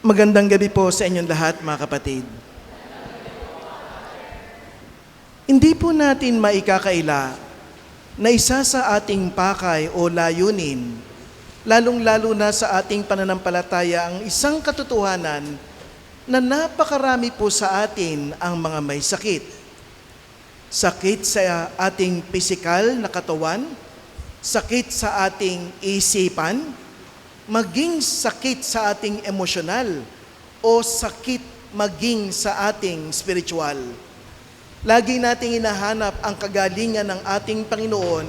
Magandang gabi po sa inyong lahat, mga kapatid. Hindi po natin maikakaila na isa sa ating pakay o layunin, lalong-lalo na sa ating pananampalataya, ang isang katotohanan na napakarami po sa atin ang mga may sakit. Sakit sa ating pisikal na katawan, sakit sa ating isipan, maging sakit sa ating emosyonal o sakit maging sa ating spiritual. Lagi nating hinahanap ang kagalingan ng ating Panginoon.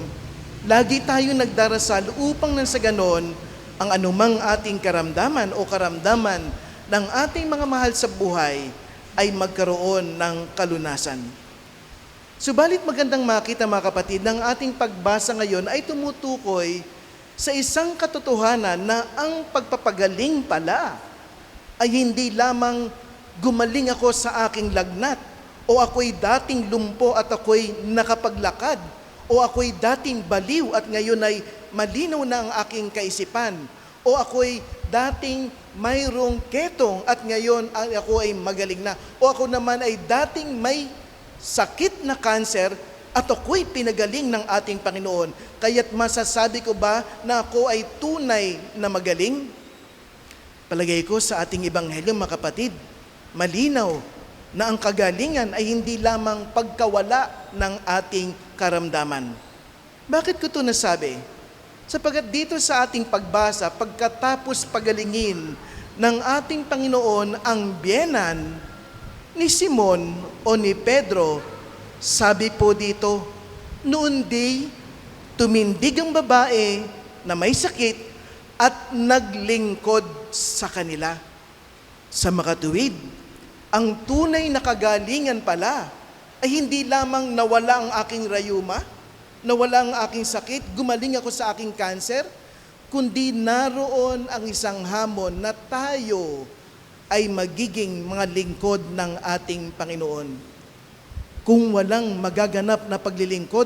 Lagi tayo nagdarasal upang nang sa ganon, ang anumang ating karamdaman o karamdaman ng ating mga mahal sa buhay ay magkaroon ng kalunasan. Subalit magandang makita, mga kapatid, ng ating pagbasa ngayon ay tumutukoy sa isang katotohanan na ang pagpapagaling pala ay hindi lamang gumaling ako sa aking lagnat o ako'y dating lumpo at ako'y nakapaglakad o ako'y dating baliw at ngayon ay malinaw na ang aking kaisipan o ako'y dating mayroong ketong at ngayon ako ay magaling na o ako naman ay dating may sakit na kanser at ako'y pinagaling ng ating Panginoon. Kaya't masasabi ko ba na ako ay tunay na magaling? Palagay ko sa ating ebanghelyo, mga kapatid, malinaw na ang kagalingan ay hindi lamang pagkawala ng ating karamdaman. Bakit ko ito nasabi? Sapagkat dito sa ating pagbasa, pagkatapos pagalingin ng ating Panginoon ang biyenan ni Simon o ni Pedro, sabi po dito, noon tumindig ang babae na may sakit at naglingkod sa kanila. Sa makatuwid, ang tunay na kagalingan pala ay hindi lamang nawala ang aking rayuma, nawala ang aking sakit, gumaling ako sa aking kanser, kundi naroon ang isang hamon na tayo ay magiging mga lingkod ng ating Panginoon. Kung walang magaganap na paglilingkod,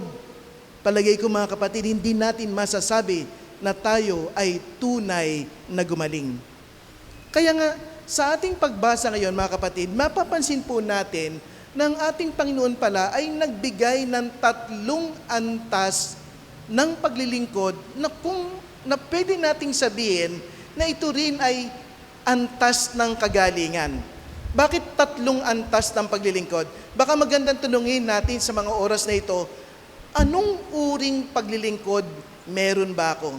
palagay ko, mga kapatid, hindi natin masasabi na tayo ay tunay na gumaling. Kaya nga, sa ating pagbasa ngayon, mga kapatid, mapapansin po natin na ang ating Panginoon pala ay nagbigay ng 3 antas ng paglilingkod na pwede nating sabihin na ito rin ay antas ng kagalingan. Bakit 3 antas ng paglilingkod? Baka magandang tanungin natin sa mga oras na ito, anong uring paglilingkod meron ba ako?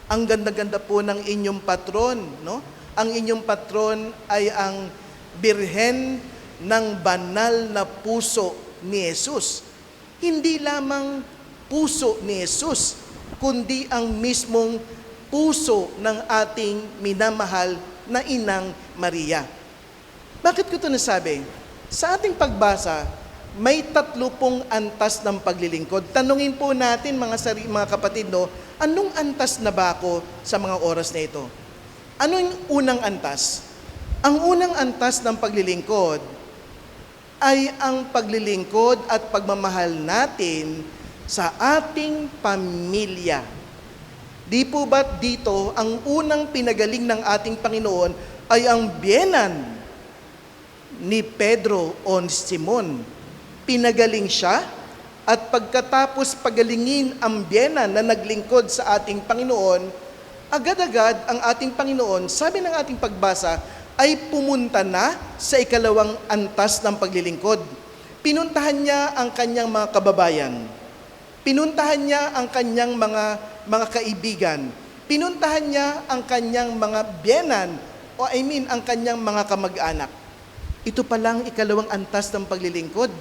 Ang ganda-ganda po ng inyong patron, no? Ang inyong patron ay ang Birhen ng Banal na Puso ni Jesus. Hindi lamang puso ni Jesus, kundi ang mismong puso ng ating minamahal na Inang Maria. Bakit ko ito nasabi? Sa ating pagbasa, may 30 antas ng paglilingkod. Tanungin po natin, mga kapatid, no, anong antas na ba ako sa mga oras na ito? Ano yung unang antas? Ang unang antas ng paglilingkod ay ang paglilingkod at pagmamahal natin sa ating pamilya. Di po ba dito, ang unang pinagaling ng ating Panginoon ay ang biyenan ni Pedro o Simon. Pinagaling siya at pagkatapos pagalingin ang biyenan na naglingkod sa ating Panginoon, agad-agad ang ating Panginoon, sabi ng ating pagbasa, ay pumunta na sa 2 antas ng paglilingkod. Pinuntahan niya ang kanyang mga kababayan. Pinuntahan niya ang kanyang mga kaibigan. Pinuntahan niya ang kanyang mga biyenan, ang kanyang mga kamag-anak. Ito palang 2 antas ng paglilingkod.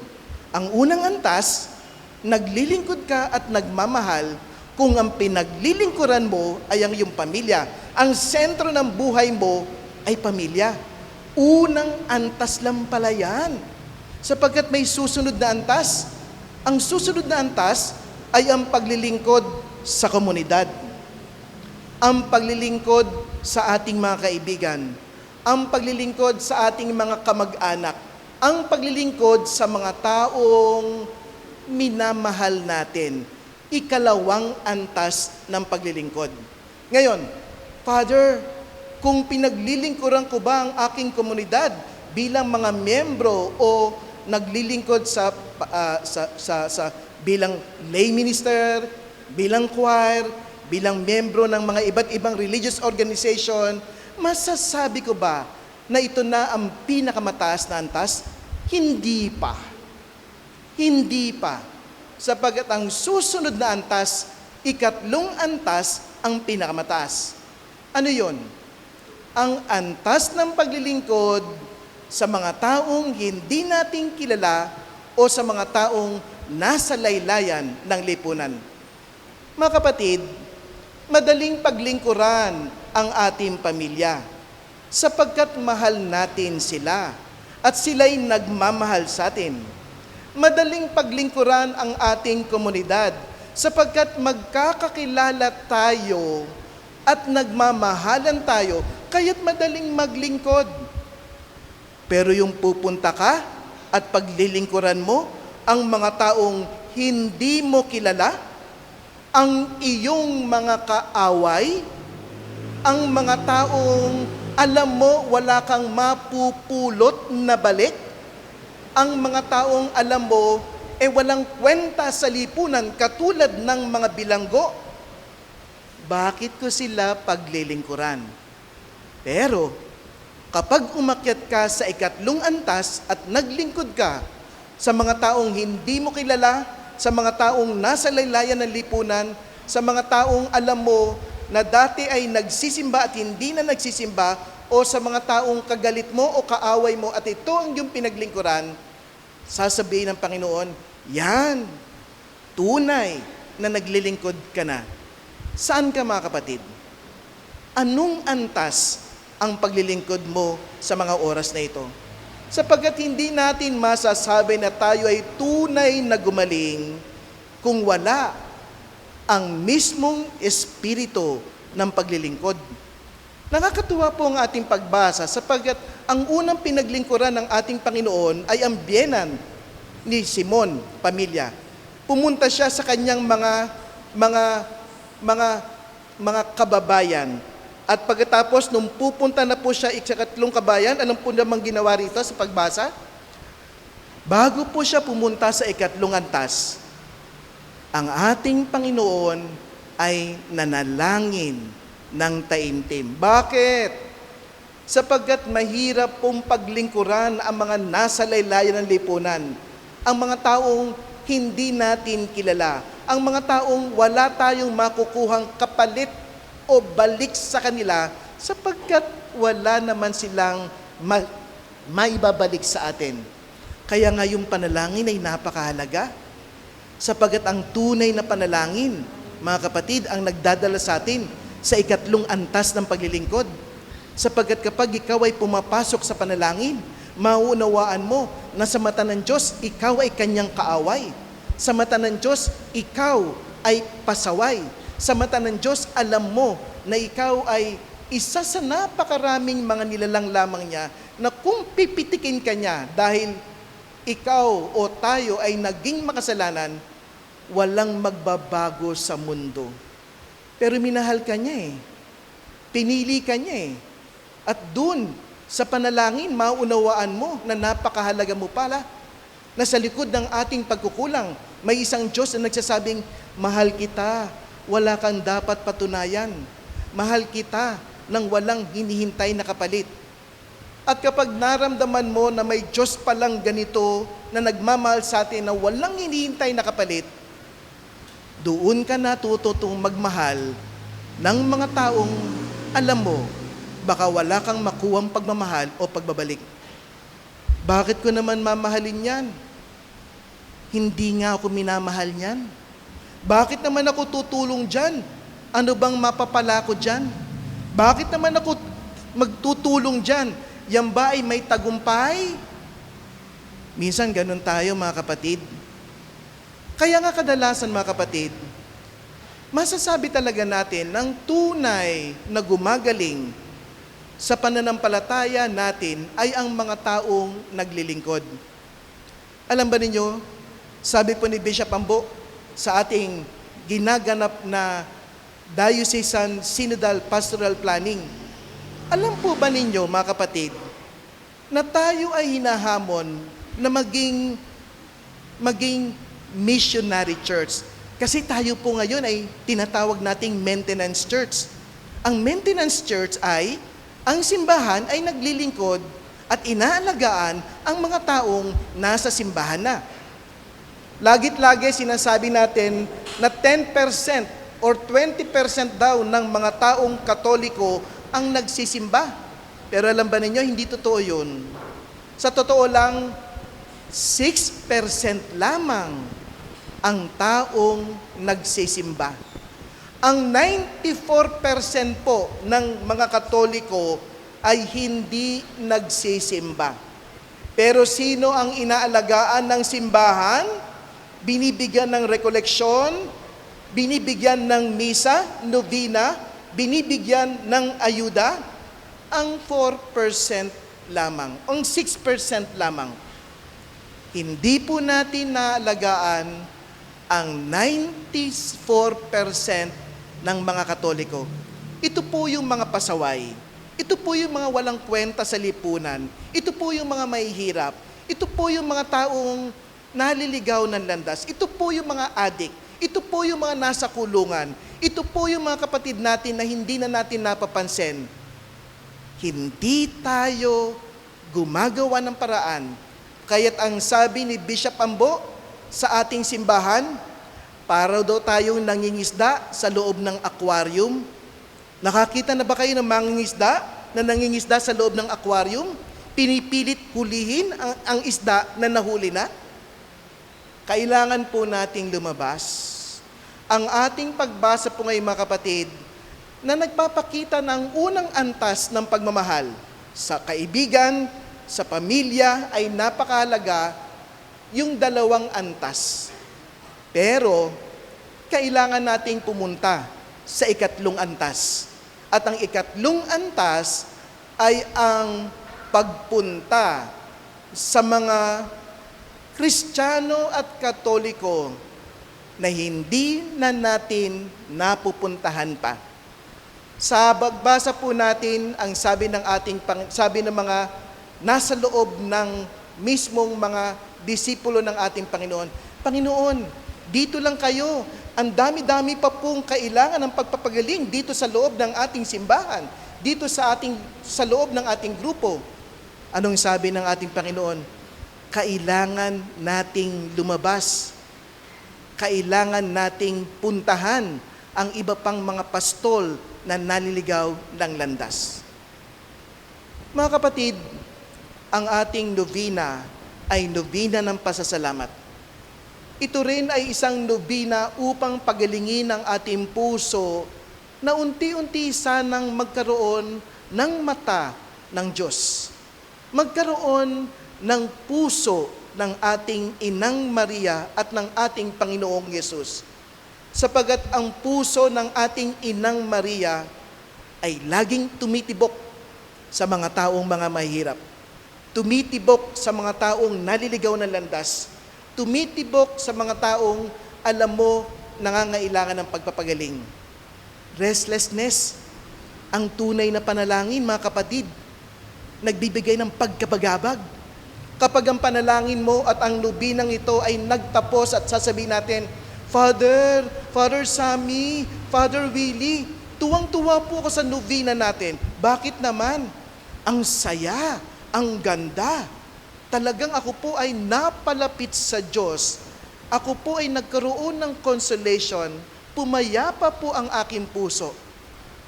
Ang unang antas, naglilingkod ka at nagmamahal kung ang pinaglilingkuran mo ay ang iyong pamilya. Ang sentro ng buhay mo ay pamilya. Unang antas lang pala yan. Sapagkat may susunod na antas. Ang susunod na antas ay ang paglilingkod sa komunidad. Ang paglilingkod sa ating mga kaibigan. Ang paglilingkod sa ating mga kamag-anak, ang paglilingkod sa mga taong minamahal natin. 2 antas ng paglilingkod. Ngayon, Father, kung pinaglilingkuran ko ba ang aking komunidad bilang mga miyembro o naglilingkod bilang lay minister, bilang choir, bilang miyembro ng mga iba't ibang religious organization, masasabi ko ba na ito na ang pinakamataas na antas? Hindi pa. Hindi pa. Sapagkat ang susunod na antas, ikatlong antas ang pinakamataas. Ano yon? Ang antas ng paglilingkod sa mga taong hindi natin kilala o sa mga taong nasa laylayan ng lipunan. Mga kapatid, madaling paglingkuran ang ating pamilya sapagkat mahal natin sila at sila'y nagmamahal sa atin. Madaling paglingkuran ang ating komunidad sapagkat magkakakilala tayo at nagmamahalan tayo, kaya't madaling maglingkod. Pero yung pupunta ka at paglilingkuran mo ang mga taong hindi mo kilala, ang iyong mga kaaway, ang mga taong alam mo wala kang mapupulot na balik, ang mga taong alam mo walang kwenta sa lipunan katulad ng mga bilanggo, bakit ko sila paglilingkuran? Pero kapag umakyat ka sa ikatlong antas at naglingkod ka sa mga taong hindi mo kilala, sa mga taong nasa laylayan ng lipunan, sa mga taong alam mo na dati ay nagsisimba at hindi na nagsisimba, o sa mga taong kagalit mo o kaaway mo at ito ang iyong pinaglingkuran, sasabihin ng Panginoon, yan, tunay na naglilingkod ka na. Saan ka mga kapatid? Anong antas ang paglilingkod mo sa mga oras na ito? Sapagkat hindi natin masasabi na tayo ay tunay na gumaling kung wala ang mismong espiritu ng paglilingkod. Nakakatuwa po ang ating pagbasa sapagkat ang unang pinaglingkuran ng ating Panginoon ay ang biyenan ni Simon, pamilya. Pumunta siya sa kanyang mga kababayan. At pagkatapos, nung pupunta na po siya ikatlong kabayan, alam po namang ginawa rito sa pagbasa? Bago po siya pumunta sa ikatlong antas, ang ating Panginoon ay nanalangin ng taimtim. Bakit? Sapagkat mahirap pong paglingkuran ang mga nasa laylayan ng lipunan, ang mga taong hindi natin kilala, ang mga taong wala tayong makukuhang kapalit o balik sa kanila sapagkat wala naman silang maibabalik sa atin. Kaya nga yung panalangin ay napakahalaga sapagkat ang tunay na panalangin, mga kapatid, ang nagdadala sa atin sa ikatlong antas ng paglilingkod. Sapagkat kapag ikaw ay pumapasok sa panalangin, mauunawaan mo na sa mata ng Diyos, ikaw ay kanyang kaaway. Sa mata ng Diyos, ikaw ay pasaway. Sa mata ng Diyos, alam mo na ikaw ay isa sa napakaraming mga nilalang lamang niya na kung pipitikin ka niya dahil ikaw o tayo ay naging makasalanan, walang magbabago sa mundo. Pero minahal ka niya Pinili ka niya At dun, sa panalangin, maunawaan mo na napakahalaga mo pala na sa likod ng ating pagkukulang, may isang Diyos na nagsasabing, mahal kita, wala kang dapat patunayan. Mahal kita nang walang hinihintay na kapalit. At kapag naramdaman mo na may Diyos palang ganito na nagmamahal sa atin na walang hinihintay na kapalit, doon ka natututong magmahal ng mga taong alam mo, baka wala kang makuhang pagmamahal o pagbabalik. Bakit ko naman mamahalin yan? Hindi nga ako minamahal niyan. Bakit naman ako tutulong dyan? Ano bang mapapala ko dyan? Bakit naman ako magtutulong dyan? Yan ba ay may tagumpay? Minsan ganun tayo mga kapatid. Kaya nga kadalasan mga kapatid, masasabi talaga natin ng tunay na gumagaling sa pananampalataya natin ay ang mga taong naglilingkod. Alam ba ninyo, sabi po ni Bishop Ambo sa ating ginaganap na Diocesan Synodal Pastoral Planning, Alam po ba ninyo, mga kapatid, na tayo ay hinahamon na maging missionary church. Kasi tayo po ngayon ay tinatawag nating maintenance church. Ang maintenance church ay, ang simbahan ay naglilingkod at inaalagaan ang mga taong nasa simbahan na. Lagit-lagi sinasabi natin na 10% or 20% daw ng mga taong Katoliko ang nagsisimba. Pero alam ba ninyo, hindi totoo yun. Sa totoo lang, 6% lamang ang taong nagsisimba. Ang 94% po ng mga Katoliko ay hindi nagsisimba. Pero sino ang inaalagaan ng simbahan? Binibigyan ng rekoleksyon, binibigyan ng misa, novena, binibigyan ng ayuda, ang 4% lamang, ang 6% lamang. Hindi po natin naalagaan ang 94% ng mga Katoliko. Ito po yung mga pasaway. Ito po yung mga walang kwenta sa lipunan. Ito po yung mga mahihirap. Ito po yung mga taong naliligaw ng landas. Ito po yung mga adik. Ito po yung mga nasa kulungan. Ito po yung mga kapatid natin na hindi na natin napapansin. Hindi tayo gumagawa ng paraan. Kaya't ang sabi ni Bishop Ambo sa ating simbahan, para daw tayong nangingisda sa loob ng aquarium. Nakakita na ba kayo ng mangingisda na nangingisda sa loob ng aquarium? Pinipilit hulihin ang isda na nahuli na? Kailangan po nating lumabas. Ang ating pagbasa po ngayon, mga kapatid, na nagpapakita ng unang antas ng pagmamahal sa kaibigan, sa pamilya, ay napakahalaga yung dalawang antas. Pero, kailangan nating pumunta sa ikatlong antas. At ang ikatlong antas ay ang pagpunta sa mga Kristiyano at Katoliko na hindi na natin napupuntahan pa. Sa pagbasa po natin, ang sabi ng mga nasa loob ng mismong mga disipulo ng ating Panginoon, Panginoon, dito lang kayo. Ang dami-dami pa pong kailangan ng pagpapagaling dito sa loob ng ating simbahan, dito sa loob ng ating grupo. Anong sabi ng ating Panginoon? Kailangan nating lumabas. Kailangan nating puntahan ang iba pang mga pastol na naliligaw ng landas. Mga kapatid, ang ating novena ay novena ng pasasalamat. Ito rin ay isang nobina upang pagalingin ang ating puso na unti-unti sanang magkaroon ng mata ng Diyos. Magkaroon ng puso ng ating Inang Maria at ng ating Panginoong Yesus. Sapagat ang puso ng ating Inang Maria ay laging tumitibok sa mga taong mga mahirap. Tumitibok sa mga taong naliligaw ng landas. Tumitibok sa mga taong alam mo nangangailangan ng pagpapagaling. Restlessness, ang tunay na panalangin, mga kapatid, nagbibigay ng pagkabagabag. Kapag ang panalangin mo at ang nobinang ito ay nagtapos at sasabihin natin, Father Sammy, Father Willie, tuwang-tuwa po ako sa novena natin. Bakit naman? Ang saya, ang ganda. Talagang ako po ay napalapit sa Diyos. Ako po ay nagkaroon ng consolation. Pumayapa po ang aking puso.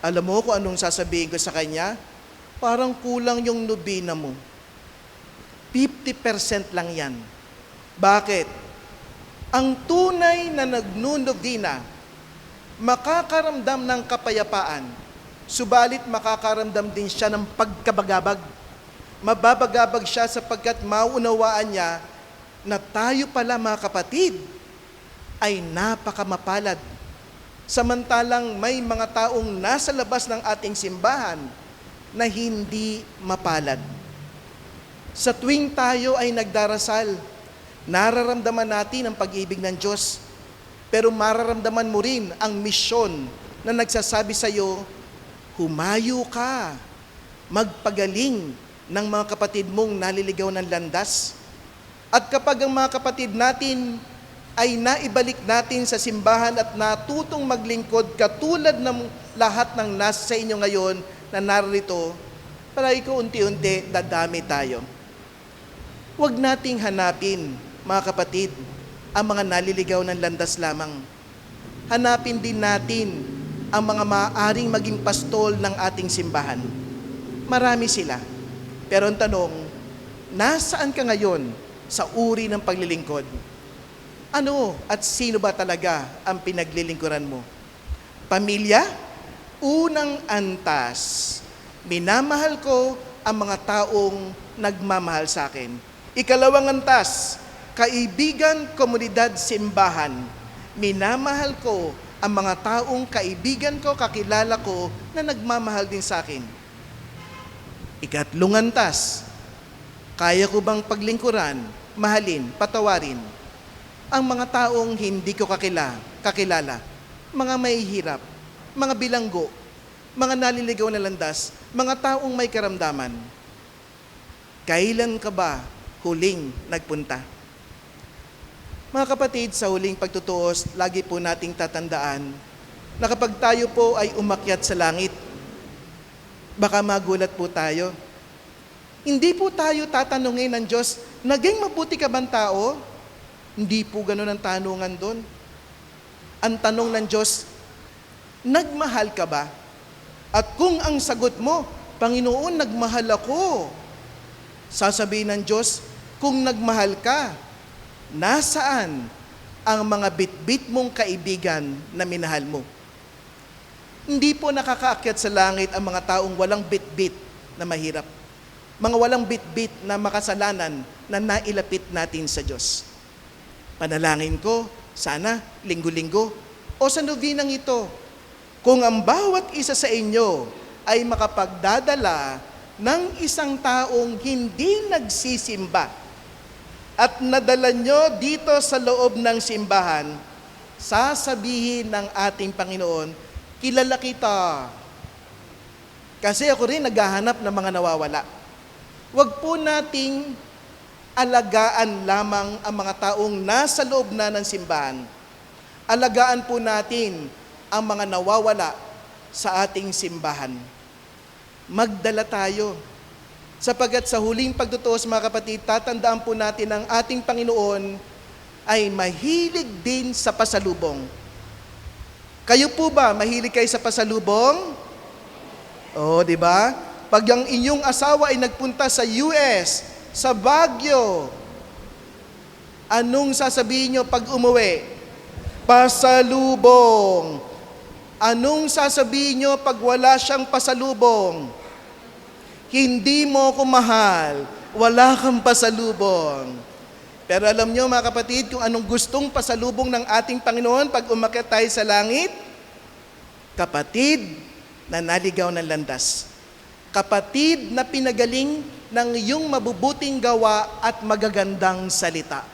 Alam mo kung anong sasabihin ko sa kanya? Parang kulang yung nobina mo. 50% lang yan. Bakit? Ang tunay na nagnunobina, makakaramdam ng kapayapaan, subalit makakaramdam din siya ng pagkabagabag. Mababagabag siya sapagkat maunawaan niya na tayo pala, mga kapatid, ay napakamapalad. Samantalang may mga taong nasa labas ng ating simbahan na hindi mapalad. Sa tuwing tayo ay nagdarasal, nararamdaman natin ang pag-ibig ng Diyos, pero mararamdaman mo rin ang misyon na nagsasabi sa iyo, humayo ka, magpagaling ng mga kapatid mong naliligaw ng landas. At kapag ang mga kapatid natin ay naibalik natin sa simbahan at natutong maglingkod katulad ng lahat ng nasa sa inyo ngayon na narito, para ikaw unti-unti dadami tayo. Huwag nating hanapin, mga kapatid, ang mga naliligaw ng landas lamang. Hanapin din natin ang mga maaaring maging pastol ng ating simbahan. Marami sila. Pero ang tanong, nasaan ka ngayon sa uri ng paglilingkod? Ano at sino ba talaga ang pinaglilingkuran mo? Pamilya? Unang antas. Minamahal ko ang mga taong nagmamahal sa akin. Ikalawang antas, kaibigan, komunidad, simbahan. Minamahal ko ang mga taong kaibigan ko, kakilala ko na nagmamahal din sa akin. Ikatlong antas, kaya ko bang paglingkuran, mahalin, patawarin ang mga taong hindi ko kakilala, mga mahihirap, mga bilanggo, mga naliligaw na landas, mga taong may karamdaman. Kailan ka ba huling nagpunta? Mga kapatid, sa huling pagtutuos, lagi po nating tatandaan na kapag tayo po ay umakyat sa langit, baka magulat po tayo. Hindi po tayo tatanungin ng Diyos, naging mabuti ka bang tao? Hindi po ganun ang tanungan doon. Ang tanong ng Diyos, nagmahal ka ba? At kung ang sagot mo, Panginoon, nagmahal ako, sasabihin ng Diyos, kung nagmahal ka, nasaan ang mga bitbit mong kaibigan na minahal mo? Hindi po nakakaakyat sa langit ang mga taong walang bitbit na mahirap. Mga walang bitbit na makasalanan na nailapit natin sa Diyos. Panalangin ko, sana, linggo-linggo, o sa novenang ito, kung ang bawat isa sa inyo ay makapagdadala ng isang taong hindi nagsisimba at nadala nyo dito sa loob ng simbahan, sasabihin ng ating Panginoon, kilala kita. Kasi ako rin naghahanap ng mga nawawala. Huwag po nating alagaan lamang ang mga taong nasa loob na ng simbahan. Alagaan po natin ang mga nawawala sa ating simbahan. Magdala tayo. Sapagat sa huling pagtutuos, mga kapatid, tatandaan po natin ang ating Panginoon ay mahilig din sa pasalubong. Kayo po ba, mahilig kayo sa pasalubong? Oo, di ba? Pag ang inyong asawa ay nagpunta sa US, sa Baguio, anong sasabihin nyo pag umuwi? Pasalubong. Anong sasabihin nyo pag wala siyang pasalubong? Hindi mo ko mahal, wala kang pasalubong. Pero alam nyo, mga kapatid, kung anong gustong pasalubong ng ating Panginoon pag umakyat tayo sa langit? Kapatid na naligaw ng landas. Kapatid na pinagaling ng iyong mabubuting gawa at magagandang salita.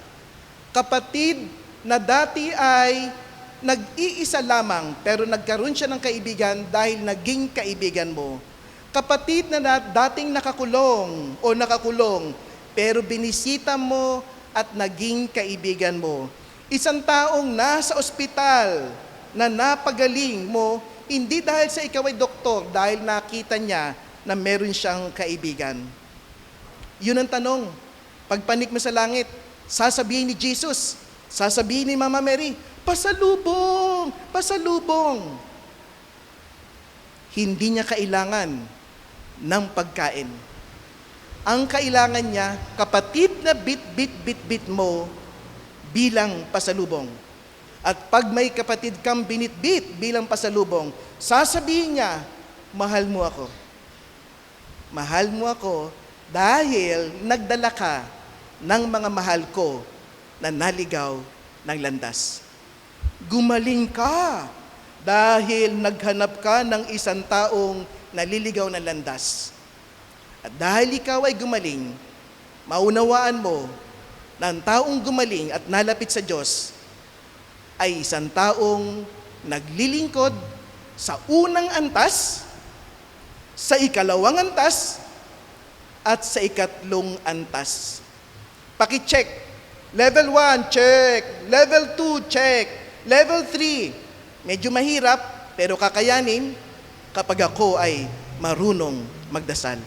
Kapatid na dati ay nag-iisa lamang pero nagkaroon siya ng kaibigan dahil naging kaibigan mo. Kapatid na dating nakakulong o nakakulong pero binisita mo at naging kaibigan mo. Isang taong nasa ospital na napagaling mo, hindi dahil sa ikaw ay doktor, dahil nakita niya na meron siyang kaibigan. Yun ang tanong. Pagpanik mo sa langit, sasabihin ni Jesus, sasabihin ni Mama Mary, pasalubong, pasalubong. Hindi niya kailangan ng pagkain. Ang kailangan niya, kapatid na bit mo bilang pasalubong. At pag may kapatid kang binitbit bilang pasalubong, sasabihin niya, mahal mo ako. Mahal mo ako dahil nagdala ka ng mga mahal ko na naligaw ng landas. Gumaling ka dahil naghanap ka ng isang taong naliligaw ng landas. At dahil ikaw ay gumaling, maunawaan mo na ang taong gumaling at nalapit sa Diyos ay isang taong naglilingkod sa unang antas sa ikalawang antas at sa ikatlong antas. Paki-check. Level 1, check. Level 2, check. Level 3, medyo mahirap pero kakayanin kapag ako ay marunong magdasal.